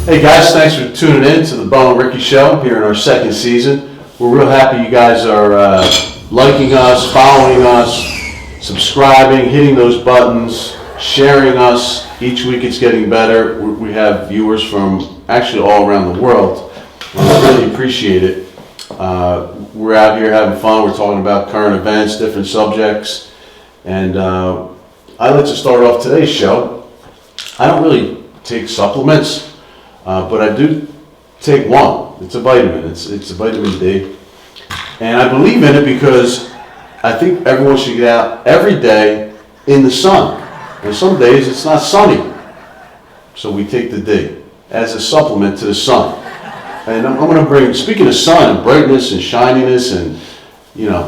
Hey guys, thanks for tuning in to the Bo and Ricky Show here in our second season. We're real happy you guys are liking us, following us, subscribing, hitting those buttons, sharing us. Each week it's getting better. We have viewers from actually all around the world. We really appreciate it. We're out here having fun. We're talking about current events, different subjects. And I'd like to start off today's show. I don't really take supplements. But I do take one. It's a vitamin. It's a vitamin D. And I believe in it because I think everyone should get out every day in the sun. And some days it's not sunny. So we take the D as a supplement to the sun. And I'm going to bring, speaking of sun and brightness and shininess and,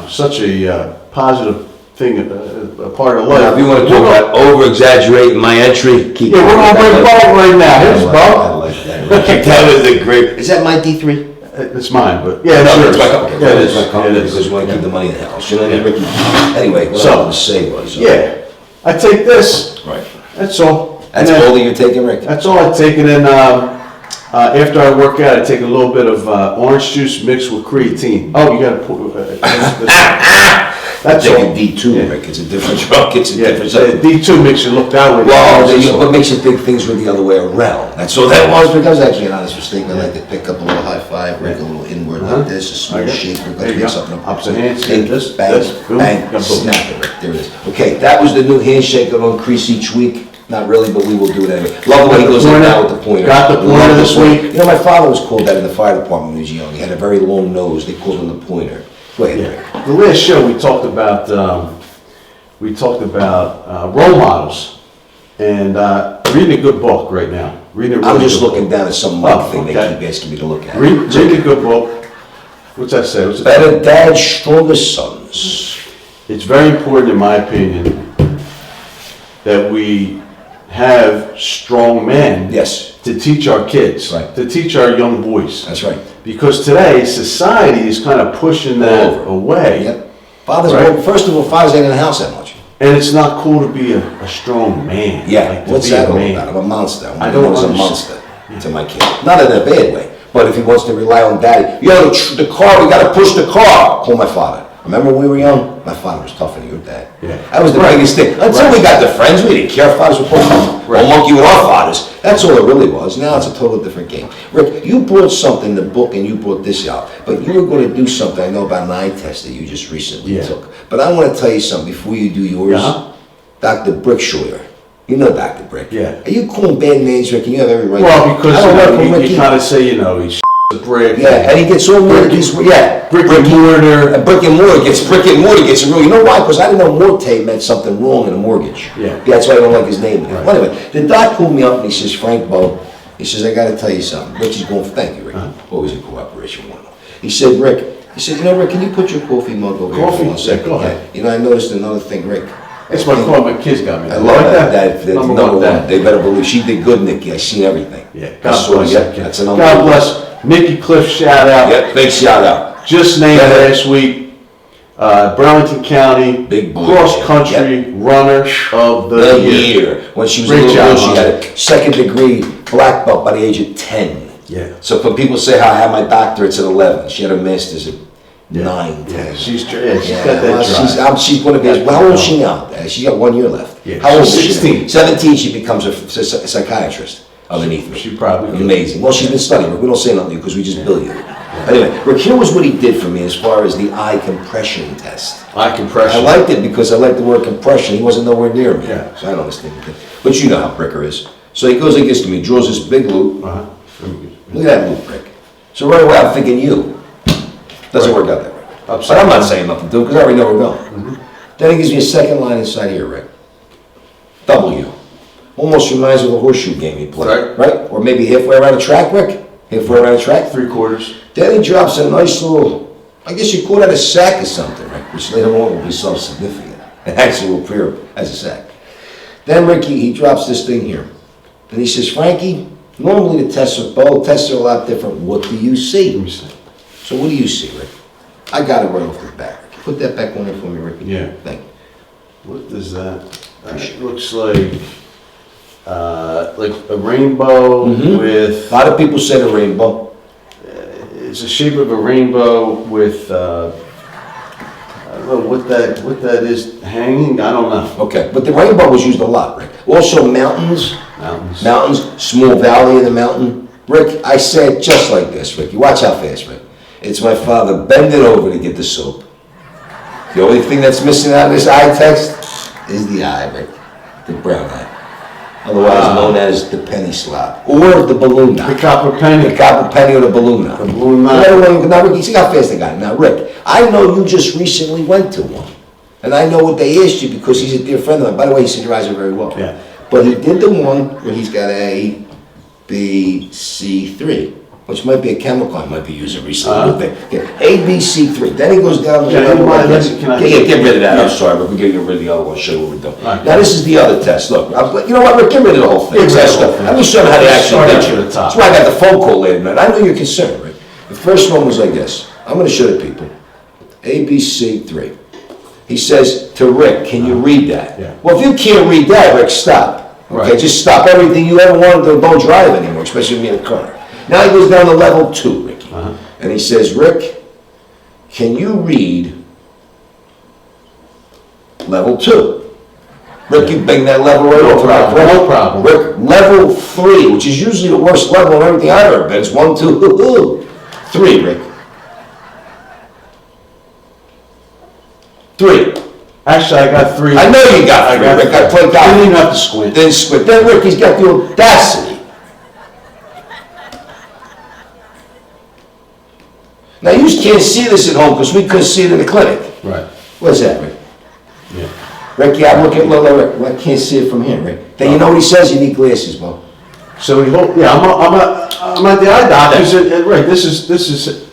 such a positive thing, a part of life. Now, if you want to talk about over-exaggerating my entry, keep we're going to bring Bo right now. Here's Bo. I like that. That was a great. Is that my D3? It's mine, but yeah, No, sure. it's my company. Yeah, it It's my is. company It is. because we want to keep the money in the house. You know what I mean, Ricky? Anyway, what So, I wanted to say was. Yeah, I take this. Right. That's all. That's And then- all that you're taking, Rick? That's all I take, and then after I work out, I take a little bit of orange juice mixed with creatine. Oh, you got to put. That's I'm all. taking D2, Yeah. Rick. It's a different drug. It's a Yeah, different so something. D2 makes you look that way. What makes you think things were the other way around? That's all that was, Rick. That was actually an honest mistake. I like to pick up a little high five, Rick, a little inward like this, a small Okay. shake, Rick, There like you go. something. Opposite hands, Think, this, bang, this, boom, bang, boom. snap it, Rick. There it is. Okay, that was the new handshake that'll increase each week. Not really, but we will do it anyway. Love the way he goes in now with the pointer. Got the pointer Love this pointer. week. You know, my father was called that in the fire department when he was young. He had a very long nose. They called him the pointer. Go ahead, Rick. Yeah. The last show we talked about role models, and reading a good book right now. Reading a really I'm just good looking book. down at some Oh, thing they okay. keep asking me to look at. Read a good book. What's that say? What's it Better dads, stronger sons. It's very important, in my opinion, that we have strong men Yes, to teach our kids, Right. to teach our young boys. that's right. Because today, society is kind of pushing that All over. away. Yep. Fathers, Right. well, first of all, fathers ain't in the house that much. And it's not cool to be a strong man. Yeah, Like, to what's be that a all man. about? I'm a monster. I I'm don't a understand. monster to my kid. Not in a bad way, but if he wants to rely on daddy, the car, we gotta push the car. Call my father. Remember when we were young? My father was tougher than your dad. Yeah. That was the Right. biggest thing. Until Right. we got the friends, we didn't care. Fathers were supposed to Right. monkey with our fathers. That's all it really was. Now it's a total different game. Rick, you brought something, the book, and you brought this out. But you were going to do something, I know about an eye test that you just recently Yeah. took. But I want to tell you something before you do yours. Uh-huh. Dr. Brickshire. You know Dr. Brick. Yeah. Are you calling bad names, Rick? And you have every right. Well, because I don't know, you Ricky. kind of say, he's a brick. Yeah, and he gets all weird. Brick and mortar. And brick and mortar gets a real. You know why? Because I didn't know mortgage meant something wrong in a mortgage. Yeah. That's why I don't like his name. Right. Well, anyway, the doc pulled me up and he says, Frank Bo, he says, I got to tell you something. Richie's going, thank you, Rick. Always in cooperation. He said, Rick, Rick, can you put your coffee mug over here Coffee? for 1 second? Yeah, go ahead. You know, I noticed another thing, Rick. That's my call my kids got me. I love that. That's Number number one one. dad. They better believe. She did good, Nikki. I seen everything. Yeah, I God saw, bless yeah, that kid. that's an God unbelievable. bless. Mickey Cliff, shout out. Yep, big shout out. Just named Go ahead. last week, Burlington County Big boy. cross-country runner of the The year. year. When she was a Great little girl, job, she Mom. had a second degree black belt by the age of 10. Yeah. So when people say how I had my doctorates at 11, she had a master's at 9, 10. Yeah, she's got that well, drive. she's going to be, well, how old is she now? She's got 1 year left. Yeah, How old is she's she? 16. 17, she becomes a psychiatrist underneath me. She probably could. Amazing. Well, she's been studying. We don't say nothing to you because we just bill you. Anyway, Rick, here was what he did for me as far as the eye compression test. Eye I compression. liked it because I liked the word compression. He wasn't nowhere near me. Yeah. So I don't understand it. But you know how Bricker is. So he goes like this to me, draws this big loop. Uh-huh. Look at that loop, Rick. So right away I'm thinking you. Doesn't work out that way. But I'm not saying nothing to him because I already know where we're going. Then he gives me a second line inside here, Rick. W. Almost reminds me of the horseshoe game he played. Right? Or maybe halfway around the track, Rick? Halfway around the track? 3/4. Then he drops a nice little, I guess you call that a sack or something, Rick, which later on will be self-significant. It actually will appear as a sack. Then Ricky, he drops this thing here. And he says, Frankie, normally the tests are a lot different. What do you see? Let me see. So what do you see, Rick? I got it right off the bat. Put that back on there for me, Ricky. Yeah. Thank you. What is that? That looks like like a rainbow A with, lot of people say the rainbow. it's the shape of a rainbow with, I don't know what that is hanging, I don't know. Okay, but the rainbow was used a lot, Rick. Also mountains, Mountains. small valley in the mountain. Rick, I say it just like this, Rick. You watch how fast, Rick. It's my father bending over to get the soap. The only thing that's missing out of this eye text is the eye, Rick. The brown eye. Otherwise known as the penny slot. Or the balloon knot. The copper penny. The copper penny or the balloon knot. The balloon knot. Now, Rick, you see how fast I got it. Now, Rick, I know you just recently went to one. And I know what they asked you because he's a dear friend of mine. By the way, he said your eyes are very well. Yeah. But he did the one where he's got A, B, C3, which might be a chemical I might be using recently. Okay. A, B, C3. Then he goes down to the Yeah, other one. can I- Get rid of that. Yeah. I'm sorry, but we're getting rid of the other one. Show you what we're doing. Right. Now, this is the other test. Look, you know what, Rick? Get rid of the whole thing. Get rid of the whole thing. Let me show you how they actually Start did at it. the top. That's why I got the phone call later tonight. I know you're concerned, Rick. The first one was like this. I'm going to show the people. A, B, C, 3. He says to Rick, can you read that? Yeah. Well, if you can't read that, Rick, stop. Okay, Right. just stop everything you ever wanted to, don't drive anymore, especially me in the car. Now he goes down to level 2, Ricky. And he says, Rick, can you read level 2? Rick, you bang that level right No off. problem, Rick. no problem. Rick, level 3, which is usually the worst level in everything I've ever been. It's 1, 2, 3, Rick. 3. Actually, I got 3. I know you got 3, Rick. I played I didn't even God. have to squint. Then squint. Then Rick, he's got the audacity. Now you can't see this at home because we couldn't see it in the clinic. Right, What's that, Rick? yeah. Rick, yeah, I'm looking, look, Rick. Well, I can't see it from here, Rick. Then you know what he says? You need glasses, Bo. So we hope, yeah, I'm at the eye doctor's, and right, this is,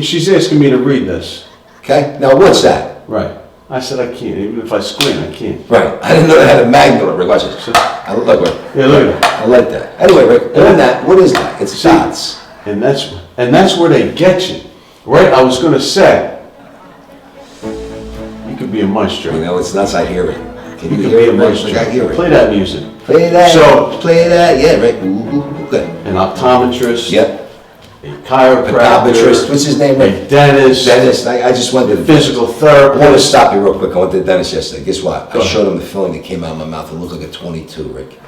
she's asking me to read this. Okay? Now what's that? Right. I said I can't, even if I squint, I can't. Right. I didn't know they had a magnet on it, Rick. Watch this. I look, Rick. Yeah, look at I like that. Anyway, Rick, other than that, what is that? It's See? dots. that. And that's where they get you. Right, I was gonna say, you could be a You maestro. know, it's nuts. I hear it. Can You you could hear be it, a Rick? maestro. Rick, I hear it. Play that music. Play that. So- Play that. Yeah, Rick. Ooh, good. An optometrist. Yep. A chiropractor. Optometrist. What's his name, Rick? A dentist. Dentist. I just went to the Physical I want to therapist. stop you real quick. I went to the dentist yesterday. Guess what? Go I ahead. showed him the filling that came out of my mouth. It looked like a 22, Rick.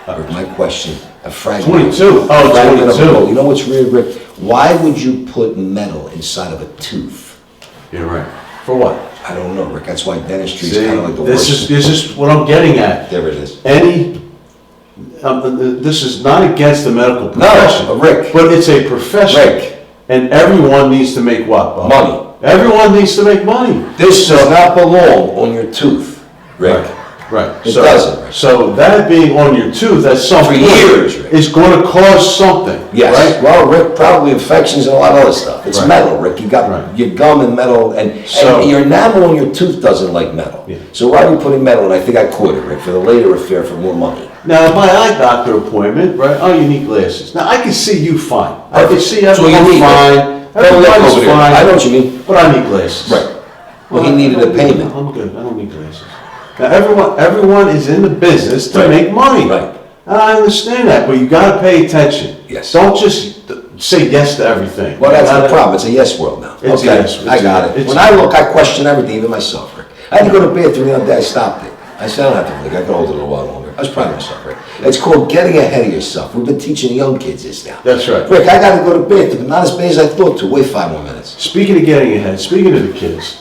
Rick, my question, a fragment. 22? Oh, a fragment of a 22. bone. You know what's weird, Rick? Why would you put metal inside of a tooth? You're right. For what? I don't know, Rick. That's why dentistry is See, kind of like the this worst. is what I'm getting at. There it is. This is not against the medical profession. Rick. But it's a profession. Rick. And everyone needs to make what, Bob? Money. Everyone needs to make money. This does not belong on your tooth, Rick. Right. It So- doesn't, Rick. So that being on your tooth at some For point years, Rick. is going to cause something. Yes. Right? Well, Rick, probably infections and a lot of other stuff. It's Right. metal, Rick. You got Right. your gum and metal, and So- your enamel on your tooth doesn't like metal. Yeah. So why are you putting metal? And I think I caught it, Rick, for the later affair for more money. Now, at my eye doctor appointment, right? Oh, you need glasses. Now, I can see you fine. I can see That's what you everyone need, fine. Rick. Don't look Everybody's over there. fine. I know what you mean. But I need glasses. Right. Well, he needed a payment. I'm good. I don't need glasses. Now, everyone is in the business to Right. make money. Right. And I understand that, but you gotta pay attention. Yes. Don't just say yes to everything. Well, that's You the gotta- problem. It's a yes world now. It's a Okay, yes. I got it. It's When a- I look, I question everything, even myself, Rick. I had to go to the bathroom the other day. I stopped it. I said, I don't have to look. I can hold it a little while longer. I was proud of myself, Rick. It's called getting ahead of yourself. We've been teaching the young kids this now. That's right. Rick, I gotta go to the bathroom. Not as bad as I thought to. Wait 5 more minutes. Speaking of getting ahead, speaking of the kids,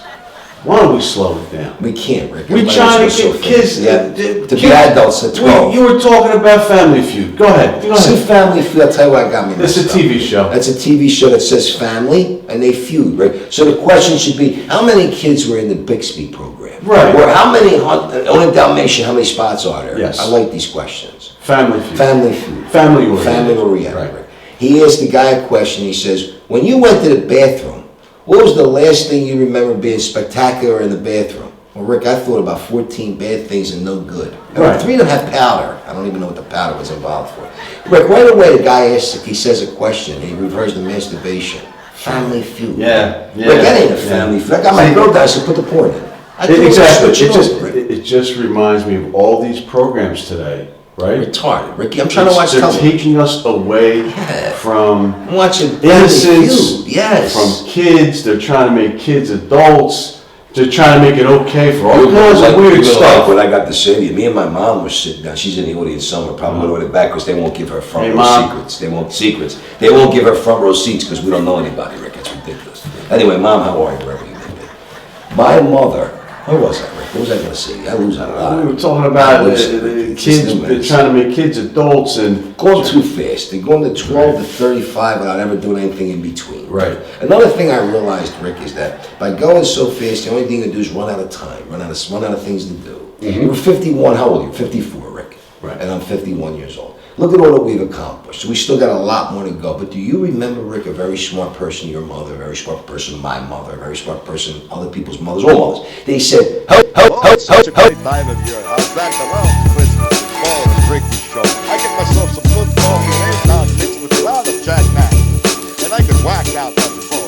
why don't we slow it down? We can't, Rick. We Everybody trying wants to go get so kids fast. Yeah, to to be kids- adults at 12. You were talking about Family Feud. Go ahead. Go See, ahead. Family Feud, I'll tell you what got me It's a messed up. TV show. That's a TV show that says family, and they feud, right? So the question should be, how many kids were in the Bixby program? Right. Or how many, on a Dalmatian, how many spots are there? Yes. I like these questions. Family Feud. Family Feud. Family oriented. Family oriented. Right. Right. He asked the guy a question, he says, when you went to the bathroom, what was the last thing you remember being spectacular in the bathroom? Well, Rick, I thought about 14 bad things and no good. And Right. 3 of them have powder. I don't even know what the powder was involved for. Rick, right away the guy asks if he says a question, he refers to masturbation. Family Feud. Yeah, yeah, Rick, that ain't a yeah. family feud. I got my See- girl down, so put the porn in. I thought it was Exactly. switching It just, over, Rick. it just reminds me of all these programs today right? Retarded, Ricky. I'm trying to watch They're television. taking us away from I'm watching innocence, Yes. from kids. They're trying to make kids adults. They're trying to make it okay for all You're kinds like, of weird you're gonna stuff. like what I got to say to you. Me and my mom were sitting down. She's in the audience somewhere. Probably go to the back because they won't give her front Hey, row Mom. secrets. They won't secrets. They won't give her front row seats because we don't know anybody, Rick. It's ridiculous. Anyway, Mom, how are you? Wherever you may be. My mother. Where was I, Rick? What was I going to say? I lose on a lot. We were talking about the It's kids. just They're trying to make kids adults and going too fast. They're going to 12 to 35 without ever doing anything in between. Right. Another thing I realized, Rick, is that by going so fast, the only thing you do is run out of time, run out of things to do. You were 51. How old are you? 54, Rick. Right. And I'm 51 years old. Look at all that we've accomplished. We still got a lot more to go. But do you remember, Rick, a very smart person, your mother, a very smart person, my mother, a very smart person, other people's mothers, all mothers. They said, It's such a great time of year. I was back around Christmas and fall and Ricky show. I get myself some good coffee and eggnog mixed with a lot of Jack Daniels. And I could whack out that before.